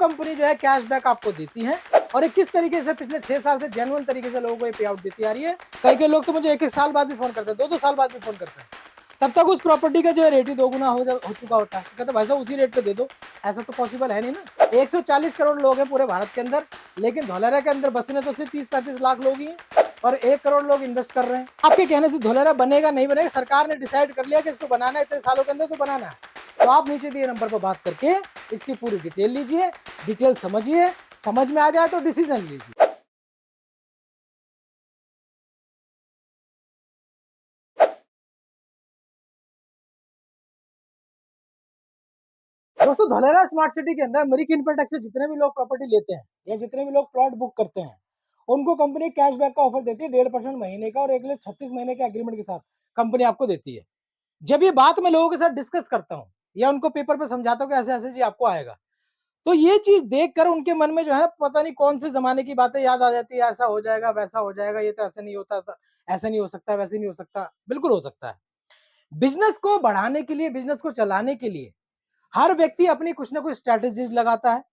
Company जो है cashback आपको देती है और ये किस तरीके से पिछले 6 साल से जेन्युइन तरीके से लोगों को ये पे आउट देती आ रही है। कई लोग तो मुझे 1-1 साल बाद भी फोन करते हैं, 2-2 साल बाद भी फोन करते हैं। तब तक उस प्रॉपर्टी का जो है रेट ही 2 गुना हो चुका होता है। कहते भाई साहब उसी रेट पे दे दो, ऐसा तो पॉसिबल है नहीं ना। 140 करोड़ लोग हैं पूरे भारत के अंदर, लेकिन धौलेरा के अंदर बसने तो सिर्फ 30-35 लाख लोग ही हैं और 1 करोड़ लोग इन्वेस्ट कर रहे हैं। आपके कहने से धौलेरा बनेगा नहीं बनेगा, सरकार ने डिसाइड कर लिया कि इसको बनाना है, इतने सालों के अंदर तो बनाना है। तो आप नीचे दिए नंबर पर बात करके इसकी पूरी डिटेल लीजिए, डिटेल समझिए, समझ में आ जाए तो डिसीजन लीजिए। दोस्तों धौलेरा स्मार्ट सिटी के अंदर अमेरिकी इनकम टैक्स से जितने भी लोग प्रॉपर्टी लेते हैं या जितने भी लोग प्लॉट बुक करते हैं, उनको कंपनी कैशबैक का ऑफर देती है 1.5% महीने का और अगले 36 महीने के एग्रीमेंट के साथ कंपनी आपको देती है। जब ये बात मैं लोगों के साथ डिस्कस करता हूँ या उनको पेपर पे समझाता हूँ कि ऐसे ऐसे जी आपको आएगा, तो ये चीज देखकर उनके मन में जो है पता नहीं कौन से जमाने की बातें याद आ जाती है। ऐसा हो जाएगा, वैसा हो जाएगा, ये तो ऐसे नहीं होता था, ऐसा नहीं हो सकता, वैसे नहीं हो सकता। बिल्कुल हो सकता है। बिजनेस को बढ़ाने के लिए, बिजनेस को चलाने के लिए हर व्यक्ति अपनी कुछ ना कुछ स्ट्रेटेजीज लगाता है।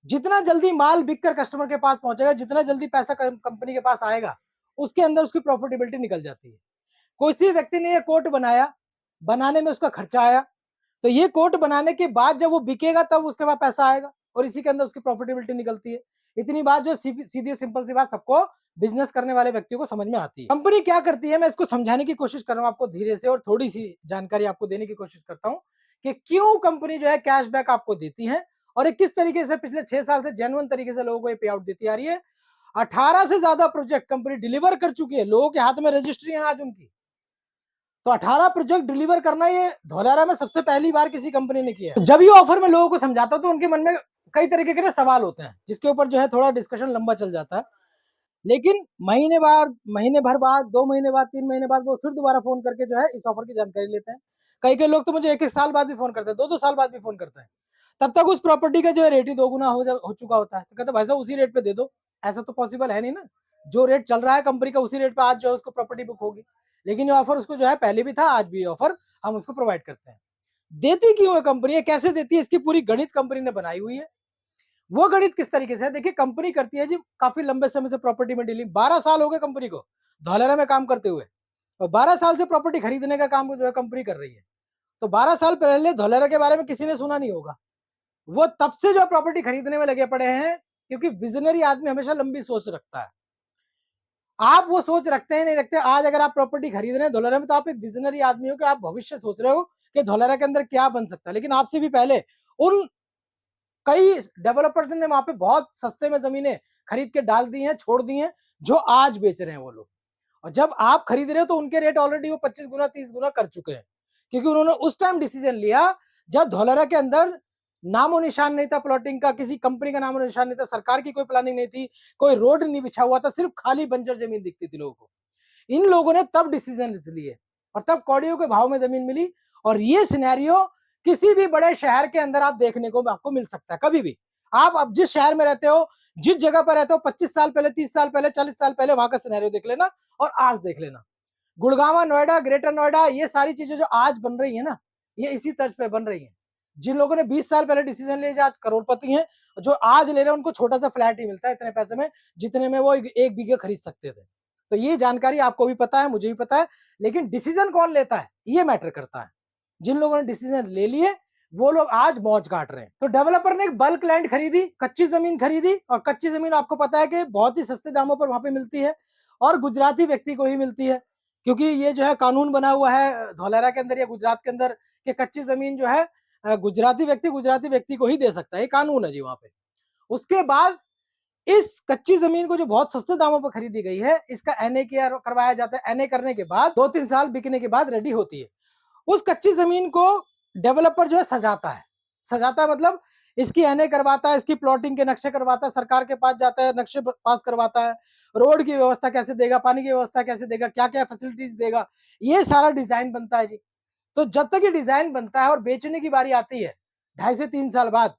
जितना जल्दी माल बिककर कस्टमर के पास पहुंचेगा, जितना जल्दी पैसा कंपनी के पास आएगा, उसके अंदर उसकी प्रॉफिटेबिलिटी निकल जाती है। किसी व्यक्ति ने ये कोट बनाया, बनाने में उसका खर्चा आया, तो ये कोट बनाने के बाद जब वो बिकेगा तब उसके पास पैसा आएगा और इसी के अंदर उसकी प्रॉफिटेबिलिटी निकलती है। इतनी बात जो सीधी सिंपल सी बात सबको बिजनेस करने वाले व्यक्तियों को समझ में आती है। कंपनी क्या करती है, मैं इसको समझाने की कोशिश कर रहा हूं आपको धीरे से, और थोड़ी सी जानकारी आपको देने की कोशिश करता हूं कि क्यों कंपनी जो है कैशबैक आपको देती है और ये किस तरीके से पिछले 6 साल से जेन्युइन तरीके से लोगों को ये पे आउट देती आ रही है। 18 से ज्यादा प्रोजेक्ट कंपनी डिलीवर कर चुकी है, लोगों के हाथ में रजिस्ट्री है आज उनकी। तो 18 प्रोजेक्ट डिलीवर करना ये धौलेरा में सबसे पहली बार किसी कंपनी ने किया है। जब ये ऑफर में लोगों को समझाता हूं तो उनके मन में कई तरीके के सवाल होते हैं, जिसके ऊपर जो है थोड़ा डिस्कशन लंबा चल जाता है। लेकिन महीने भर बाद, 2 महीने बाद, 3 महीने बाद वो फिर दोबारा फोन करके जो है इस ऑफर की जानकारी लेते हैं। कई लोग तो मुझे 1-1 साल बाद भी फोन करते हैं, 2-2 साल बाद भी फोन करते हैं। तब तक उस प्रॉपर्टी का जो है रेट ही 2 गुना हो चुका होता है। तो कहते भाई साहब उसी रेट पे दे दो, ऐसा तो पॉसिबल है नहीं ना। जो रेट चल रहा है कंपनी का, उसी रेट पे आज जो है उसको प्रॉपर्टी बुक होगी। लेकिन ये ऑफर उसको जो है पहले भी था, आज भी ये ऑफर हम उसको प्रोवाइड करते हैं। देती क्यों है कंपनी, कैसे देती है, इसकी पूरी गणित कंपनी ने बनाई हुई है। वो गणित किस तरीके से है, देखिए कंपनी करती है जी काफी लंबे समय से प्रॉपर्टी में डीलिंग। 12 साल हो गए कंपनी को धौलेरा में काम करते हुए, और 12 साल से प्रॉपर्टी खरीदने का काम जो है कंपनी कर रही है। तो 12 साल पहले धौलेरा के बारे में किसी ने सुना नहीं होगा। वो तब से जो प्रॉपर्टी खरीदने में लगे पड़े हैं, क्योंकि विजनरी आदमी हमेशा लंबी सोच रखता है। आप वो सोच रखते हैं नहीं रखते। आज अगर आप प्रॉपर्टी खरीद रहे हैं धौलेरा में, तो आप एक विजनरी आदमी हो कि आप भविष्य सोच रहे हो कि धौलेरा के अंदर क्या बन सकता है। लेकिन आपसे भी पहले उन कई डेवलपर्स ने वहां पे बहुत सस्ते में जमीनें खरीद के डाल दी हैं, छोड़ दी हैं, जो आज बेच रहे हैं वो लोग। और जब आप खरीद रहे हो तो उनके रेट ऑलरेडी वो 25 गुना 30 गुना कर चुके हैं, क्योंकि उन्होंने उस टाइम डिसीजन लिया जब धौलेरा के अंदर नामो निशान नहीं था प्लॉटिंग का, किसी कंपनी का नामो निशान नहीं था, सरकार की कोई प्लानिंग नहीं थी, कोई रोड नहीं बिछा हुआ था, सिर्फ खाली बंजर जमीन दिखती थी लोगों को। इन लोगों ने तब डिसीजन लिए और तब कौड़ियों के भाव में जमीन मिली। और ये सिनेरियो किसी भी बड़े शहर के अंदर आप देखने को आपको मिल सकता है कभी भी। आप अब जिस शहर में रहते हो, जिस जगह पर रहते हो, 25 साल पहले, 30 साल पहले, 40 साल पहले वहां का सिनेरियो देख लेना और आज देख लेना। गुड़गांव, नोएडा, ग्रेटर नोएडा, ये सारी चीजें जो आज बन रही है ना, ये इसी तर्ज पे बन रही है। जिन लोगों ने 20 साल पहले डिसीजन लिए आज करोड़पति हैं, जो आज ले रहे हैं उनको छोटा सा फ्लैट ही मिलता है इतने पैसे में जितने में वो एक बीघे खरीद सकते थे। तो ये जानकारी आपको भी पता है, मुझे भी पता है, लेकिन डिसीजन कौन लेता है ये मैटर करता है। जिन लोगों ने डिसीजन ले लिए वो लोग आज मौज काट रहे हैं। तो डेवलपर ने एक बल्क लैंड खरीदी, कच्ची जमीन खरीदी, और कच्ची जमीन आपको पता है कि बहुत ही सस्ते दामों पर वहां पे मिलती है और गुजराती व्यक्ति को ही मिलती है, क्योंकि ये जो है कानून बना हुआ है धौलेरा के अंदर या गुजरात के अंदर कि कच्ची जमीन जो है गुजराती व्यक्ति को ही दे सकता है। ये कानून है जी वहां पे। उसके बाद इस कच्ची जमीन को जो बहुत सस्ते दामों पर खरीदी गई है, इसका एनए किया करवाया जाता है। एनए करने के बाद 2-3 साल बिकने के बाद रेडी होती है। उस कच्ची जमीन को डेवलपर जो है सजाता है मतलब इसकी एनए करवाता है, इसकी प्लॉटिंग के नक्शे करवाता है, सरकार के पास जाता है, नक्शे पास करवाता है, रोड की व्यवस्था कैसे देगा, पानी की व्यवस्था कैसे देगा, क्या क्या फैसिलिटीज देगा, ये सारा डिजाइन बनता है जी। तो जब तक ये डिजाइन बनता है और बेचने की बारी आती है 2.5 से 3 साल बाद,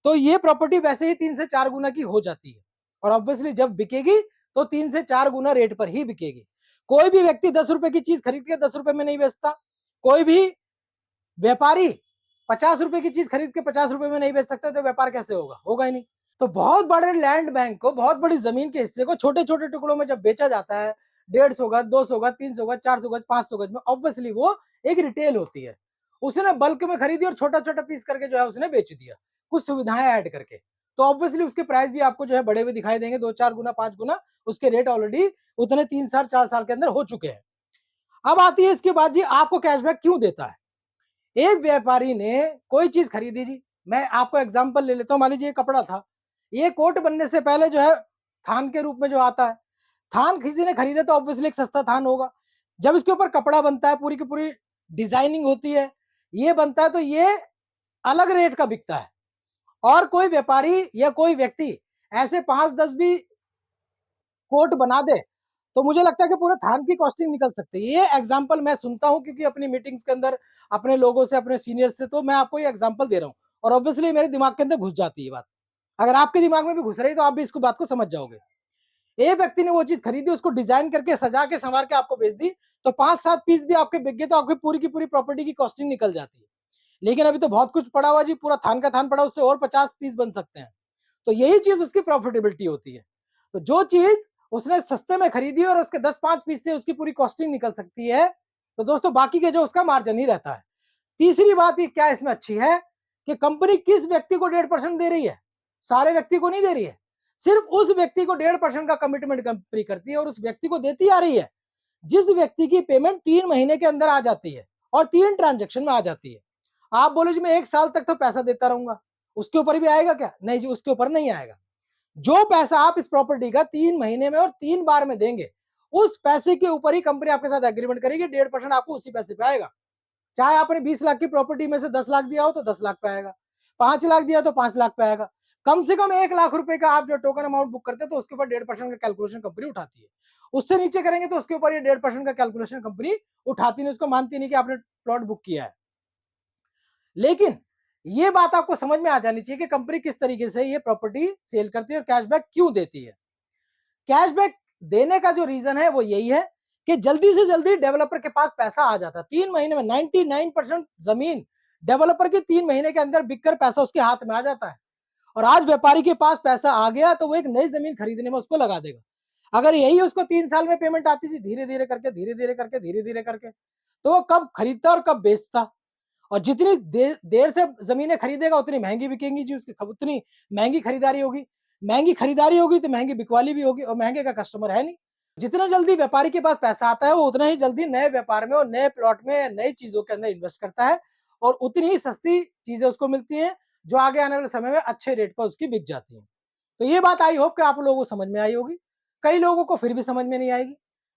तो ये प्रॉपर्टी वैसे ही 3 से 4 गुना की हो जाती है। और ऑब्वियसली जब बिकेगी तो 3 से 4 गुना रेट पर ही बिकेगी। कोई भी व्यक्ति 10 रुपए की चीज खरीद के 10 रुपए में नहीं बेचता। कोई भी व्यापारी ₹50 की चीज खरीद के ₹50 में नहीं बेच सकते तो व्यापार कैसे होगा? होगा ही नहीं। तो बहुत बड़े लैंड बैंक को, बहुत बड़ी जमीन के हिस्से को छोटे छोटे टुकड़ों में जब बेचा जाता है, 150 गज, 200 गज, 300 गज, 400 गज, 500 गज में, ऑब्वियसली वो एक रिटेल होती है। उसने बल्क में खरीदी और छोटा छोटा पीस करके जो है उसने बेच दिया, कुछ सुविधाएं ऐड करके। तो ऑब्वियसली उसके प्राइस भी आपको जो है बड़े हुए दिखाई देंगे, 2-4 गुना, 5 गुना उसके रेट ऑलरेडी उतने 3 साल 4 साल के अंदर हो चुके हैं। अब आती है इसके बाद जी, आपको कैशबैक क्यों देता है? एक व्यापारी ने कोई चीज खरीदी जी, मैं आपको एग्जांपल ले लेता हूं, मान लीजिए कपड़ा था, ये कोट बनने से पहले जो है थान के रूप में जो आता है, थान किसी ने खरीदा तो ऑब्वियसली एक सस्ता थान होगा। जब इसके ऊपर कपड़ा बनता है, पूरी की पूरी डिजाइनिंग होती है, ये बनता है, तो ये अलग रेट का बिकता है। और कोई व्यापारी या कोई व्यक्ति ऐसे 5-10 भी कोट बना दे, तो मुझे लगता है कि पूरे थान की कॉस्टिंग निकल सकती है। ये एग्जांपल मैं सुनता हूं क्योंकि अपनी मीटिंग्स के अंदर अपने लोगों से, अपने सीनियर्स से, तो मैं आपको ये एग्जांपल दे रहा हूं और ऑब्वियसली मेरे दिमाग के अंदर घुस जाती है बात। अगर आपके दिमाग में भी घुस रही तो आप भी इसको बात को समझ जाओगे। एक व्यक्ति ने वो चीज खरीदी, उसको डिजाइन करके, सजा के, संवार के आपको बेच दी, तो 5-7 पीस भी आपके बिक गए तो आपकी पूरी की पूरी प्रॉपर्टी की कॉस्टिंग निकल जाती है। लेकिन अभी तो बहुत कुछ पड़ा हुआ जी, पूरा थान का थान पड़ा, उससे और 50 पीस बन सकते हैं। तो यही चीज उसकी प्रॉफिटेबिलिटी होती है। तो जो चीज उसने सस्ते में खरीदी और उसके 10-5 पीस से उसकी पूरी कॉस्टिंग निकल सकती है, तो दोस्तों बाकी के जो उसका मार्जिन ही रहता है। तीसरी बात ये क्या इसमें अच्छी है कि कंपनी किस व्यक्ति को 1.5% दे रही है? सारे व्यक्ति को नहीं दे रही है, सिर्फ उस व्यक्ति को 1.5% का कमिटमेंट कंपनी करती है और उस व्यक्ति को देती आ रही है जिस व्यक्ति की पेमेंट 3 महीने के अंदर आ जाती है और 3 ट्रांजेक्शन में आ जाती है। आप बोले जी मैं 1 साल तक तो पैसा देता रहूंगा, उसके ऊपर भी आएगा क्या? नहीं जी, उसके ऊपर नहीं आएगा। जो पैसा आप इस प्रॉपर्टी का 3 महीने में और 3 बार में देंगे, उस पैसे के ऊपर ही कंपनी आपके साथ एग्रीमेंट करेगी, 1.5% आपको उसी पैसे पे आएगा। चाहे आपने 20 लाख की प्रॉपर्टी में से 10 लाख दिया हो तो 10 लाख पे आएगा, 5 लाख दिया तो 5 लाख पे आएगा। कम से कम 1 लाख रुपए का आप जो टोकन अमाउंट बुक करते हैं तो उसके ऊपर 1.5% का कैलकुलेशन कंपनी उठाती है। उससे नीचे करेंगे तो उसके ऊपर ये 1.5% का कैलकुलेशन कंपनी उठाती नहीं, उसको मानती नहीं कि आपने प्लॉट बुक किया है। लेकिन ये बात आपको समझ में आ जानी चाहिए कि कंपनी किस तरीके से ये प्रॉपर्टी सेल करती है और कैशबैक क्यों देती है। कैशबैक देने का जो रीजन है वो यही है कि जल्दी से जल्दी डेवलपर के पास पैसा आ जाता है। 3 महीने में 99% जमीन डेवलपर की 3 महीने के अंदर बिककर पैसा उसके हाथ में आ जाता है। और आज व्यापारी के पास पैसा आ गया तो वो एक नई जमीन खरीदने में उसको लगा देगा। अगर यही उसको 3 साल में पेमेंट आती थी, धीरे धीरे करके, धीरे धीरे करके, धीरे धीरे करके, तो वो कब खरीदता और कब बेचता। और जितनी देर से जमीनें खरीदेगा उतनी महंगी बिकेंगी जी, उसकी उतनी महंगी खरीदारी होगी। महंगी खरीदारी होगी तो महंगी बिकवाली भी होगी और महंगे का कस्टमर है नहीं। जितना जल्दी व्यापारी के पास पैसा आता है वो उतना ही जल्दी नए व्यापार में और नए प्लॉट में, नई चीजों के अंदर इन्वेस्ट करता है और उतनी ही सस्ती चीजें उसको मिलती हैं जो आगे आने वाले समय में अच्छे रेट पर उसकी बिक जाती हैं। तो ये बात आई होप कि आप लोगों को समझ में आई होगी। कई लोगों को फिर भी समझ में नहीं आएगी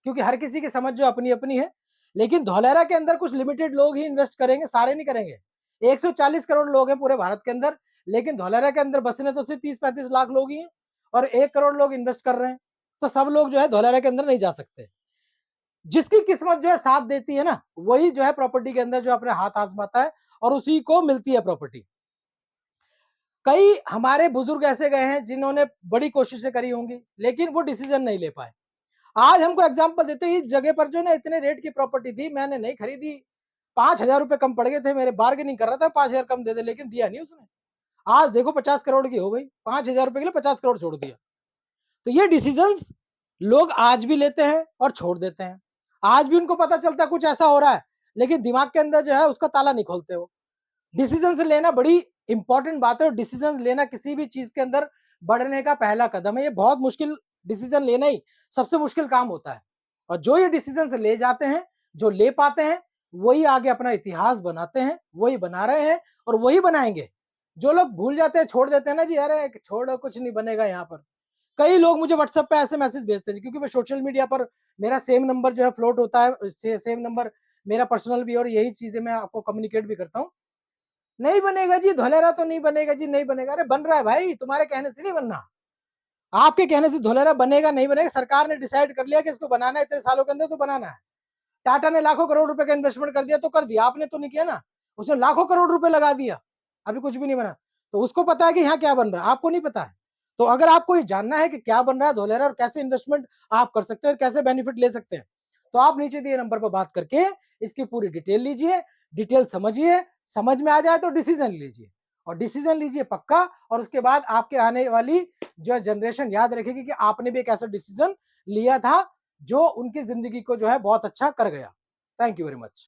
क्योंकि हर किसी की समझ जो अपनी अपनी है। लेकिन धौलेरा के अंदर कुछ लिमिटेड लोग ही इन्वेस्ट करेंगे, सारे नहीं करेंगे। 140 करोड़ लोग हैं पूरे भारत के अंदर, लेकिन धौलेरा के अंदर बसने तो सिर्फ 30-35 लाख लोग ही हैं और 1 करोड़ लोग इन्वेस्ट कर रहे हैं। तो सब लोग जो है धौलेरा के अंदर नहीं जा सकते। जिसकी किस्मत जो है साथ देती है ना, वही जो है प्रॉपर्टी के अंदर जो अपने हाथ आजमाता है और उसी को मिलती है प्रॉपर्टी। कई हमारे बुजुर्ग ऐसे गए हैं जिन्होंने बड़ी कोशिशें करी होंगी लेकिन वो डिसीजन नहीं ले पाए। आज हमको एग्जांपल देते हैं, इस जगह पर जो ना इतने रेट की प्रॉपर्टी थी, मैंने नहीं खरीदी, 5,000 रुपए कम पड़ गए थे, मेरे बार्गेनिंग कर रहा था 5,000 कम दे दे, लेकिन दिया नहीं उसने। आज देखो 50 करोड़ की हो गई, 5,000 रुपए के लिए 50 करोड़ छोड़ दिया। तो ये डिसीजंस लोग आज भी लेते हैं और छोड़ देते हैं। आज भी उनको पता चलता है कुछ ऐसा हो रहा है, लेकिन दिमाग के अंदर जो है उसका ताला नहीं खोलते हो। डिसीजन लेना बड़ी इंपॉर्टेंट बात है और डिसीजन लेना किसी भी चीज के अंदर बढ़ने का पहला कदम है। ये बहुत मुश्किल डिसीजन लेना ही सबसे मुश्किल काम होता है और जो ये डिसीजन ले जाते हैं, जो ले पाते हैं, वही आगे अपना इतिहास बनाते हैं, वही बना रहे हैं और वही बनाएंगे। जो लोग भूल जाते हैं, छोड़ देते हैं ना जी, अरे छोड़ो कुछ नहीं बनेगा यहाँ पर। कई लोग मुझे व्हाट्सएप पे ऐसे मैसेज भेजते हैं क्योंकि मैं सोशल मीडिया पर मेरा सेम नंबर जो है फ्लोट होता है, सेम नंबर मेरा पर्सनल भी, और यही चीजें मैं आपको कम्युनिकेट भी करता हूँ। नहीं बनेगा जी धोलेरा, तो नहीं बनेगा जी, नहीं बनेगा। अरे बन रहा है भाई, तुम्हारे कहने से नहीं बनना। आपके कहने से धोलेरा बनेगा नहीं बनेगा, सरकार ने डिसाइड कर लिया कि इसको बनाना है, इतने सालों के अंदर तो बनाना है। टाटा ने लाखों करोड़ रुपए का इन्वेस्टमेंट कर दिया तो कर दिया, आपने तो नहीं किया ना। उसने लाखों करोड़ रुपए लगा दिया, अभी कुछ भी नहीं बना। तो उसको पता है कि यहाँ क्या बन रहा है, आपको नहीं पता है। तो अगर आपको ये जानना है कि क्या बन रहा है धोलेरा और कैसे इन्वेस्टमेंट आप कर सकते हैं और कैसे बेनिफिट ले सकते हैं, तो आप नीचे दिए नंबर पर बात करके इसकी पूरी डिटेल लीजिए, डिटेल समझिए, समझ में आ जाए तो डिसीजन लीजिए, और डिसीजन लीजिए पक्का, और उसके बाद आपके आने वाली जो जनरेशन याद रखेगी कि आपने भी एक ऐसा डिसीजन लिया था जो उनकी जिंदगी को जो है बहुत अच्छा कर गया। Thank you very much.